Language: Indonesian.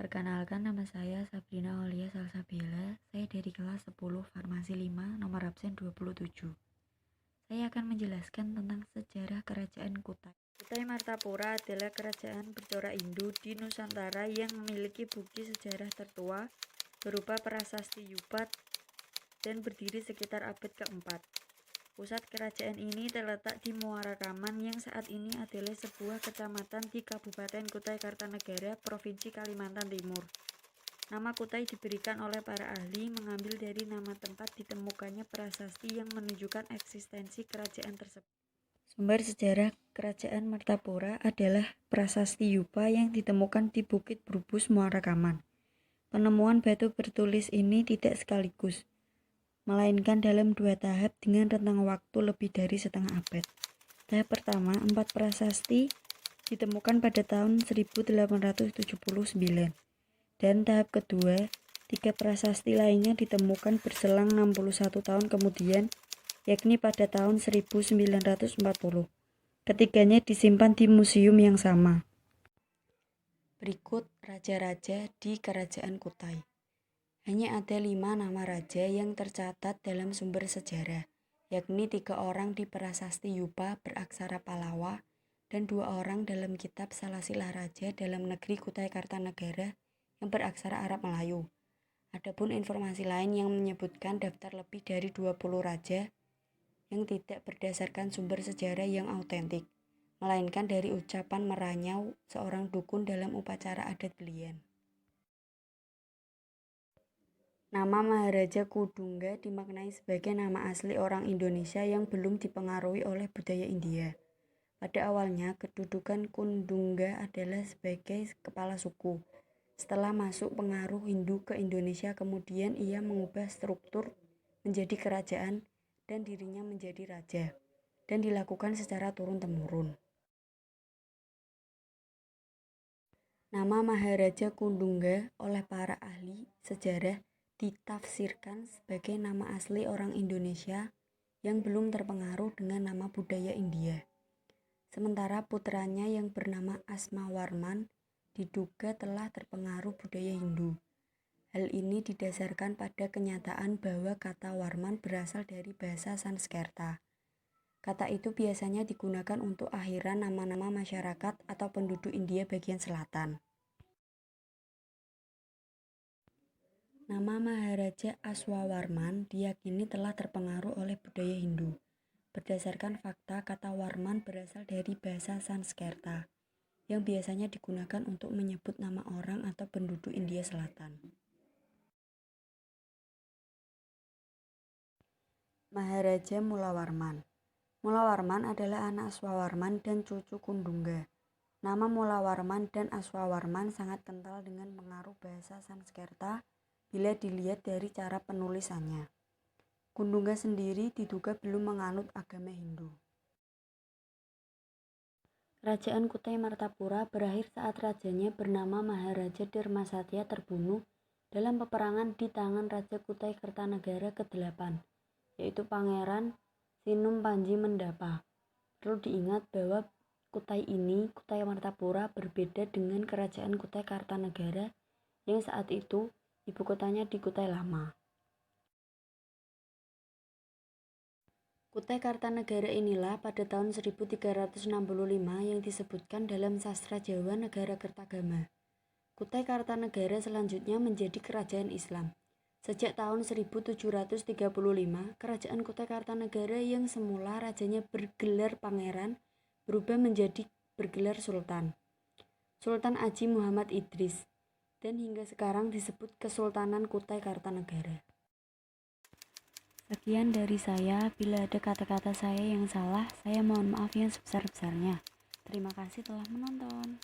Perkenalkan, nama saya Sabrina Aulia Salsabila. Saya dari kelas 10 Farmasi 5, nomor absen 27. Saya akan menjelaskan tentang sejarah Kerajaan Kutai. Kutai Martapura adalah kerajaan bercorak Hindu di Nusantara yang memiliki bukti sejarah tertua berupa prasasti Yupat dan berdiri sekitar abad keempat. Pusat kerajaan ini terletak di Muara Kaman yang saat ini adalah sebuah kecamatan di Kabupaten Kutai Kartanegara, Provinsi Kalimantan Timur. Nama Kutai diberikan oleh para ahli mengambil dari nama tempat ditemukannya prasasti yang menunjukkan eksistensi kerajaan tersebut. Sumber sejarah Kerajaan Martapura adalah prasasti Yupa yang ditemukan di Bukit Brubus, Muara Kaman. Penemuan batu bertulis ini tidak sekaligus, melainkan dalam 2 tahap dengan rentang waktu lebih dari setengah abad. Tahap pertama, 4 prasasti ditemukan pada tahun 1879, dan tahap kedua, 3 prasasti lainnya ditemukan berselang 61 tahun kemudian, yakni pada tahun 1940. Ketiganya disimpan di museum yang sama. Berikut raja-raja di Kerajaan Kutai. Hanya ada 5 nama raja yang tercatat dalam sumber sejarah, yakni 3 orang di prasasti Yupa beraksara Palawa dan 2 orang dalam kitab Salasila Raja dalam negeri Kutai Kartanegara yang beraksara Arab Melayu. Adapun informasi lain yang menyebutkan daftar lebih dari 20 raja yang tidak berdasarkan sumber sejarah yang autentik, melainkan dari ucapan meranyau seorang dukun dalam upacara adat belian. Nama Maharaja Kudungga dimaknai sebagai nama asli orang Indonesia yang belum dipengaruhi oleh budaya India. Pada awalnya, kedudukan Kundungga adalah sebagai kepala suku. Setelah masuk pengaruh Hindu ke Indonesia, kemudian ia mengubah struktur menjadi kerajaan dan dirinya menjadi raja, dan dilakukan secara turun-temurun. Nama Maharaja Kundungga oleh para ahli sejarah ditafsirkan sebagai nama asli orang Indonesia yang belum terpengaruh dengan nama budaya India. Sementara putranya yang bernama Asmawarman diduga telah terpengaruh budaya Hindu. Hal ini didasarkan pada kenyataan bahwa kata Warman berasal dari bahasa Sanskerta. Kata itu biasanya digunakan untuk akhiran nama-nama masyarakat atau penduduk India bagian selatan. Nama Maharaja Aswawarman diyakini telah terpengaruh oleh budaya Hindu. Berdasarkan fakta, kata Warman berasal dari bahasa Sanskerta, yang biasanya digunakan untuk menyebut nama orang atau penduduk India Selatan. Maharaja Mulawarman. Mulawarman adalah anak Aswawarman dan cucu Kundungga. Nama Mulawarman dan Aswawarman sangat kental dengan pengaruh bahasa Sanskerta bila dilihat dari cara penulisannya. Kundungga sendiri diduga belum menganut agama Hindu. Kerajaan Kutai Martapura berakhir saat rajanya bernama Maharaja Dharmasatya terbunuh dalam peperangan di tangan Raja Kutai Kartanegara ke-8, yaitu Pangeran Sinum Panji Mendapa. Perlu diingat bahwa Kutai Martapura, berbeda dengan Kerajaan Kutai Kartanegara yang saat itu ibu kotanya di Kutai Lama. Kutai Kartanegara inilah pada tahun 1365 yang disebutkan dalam sastra Jawa Negara Kertagama. Kutai Kartanegara selanjutnya menjadi kerajaan Islam. Sejak tahun 1735, kerajaan Kutai Kartanegara yang semula rajanya bergelar pangeran berubah menjadi bergelar sultan, Sultan Aji Muhammad Idris, dan hingga sekarang disebut Kesultanan Kutai Kartanegara. Sekian dari saya. Bila ada kata-kata saya yang salah, saya mohon maaf yang sebesar-besarnya. Terima kasih telah menonton.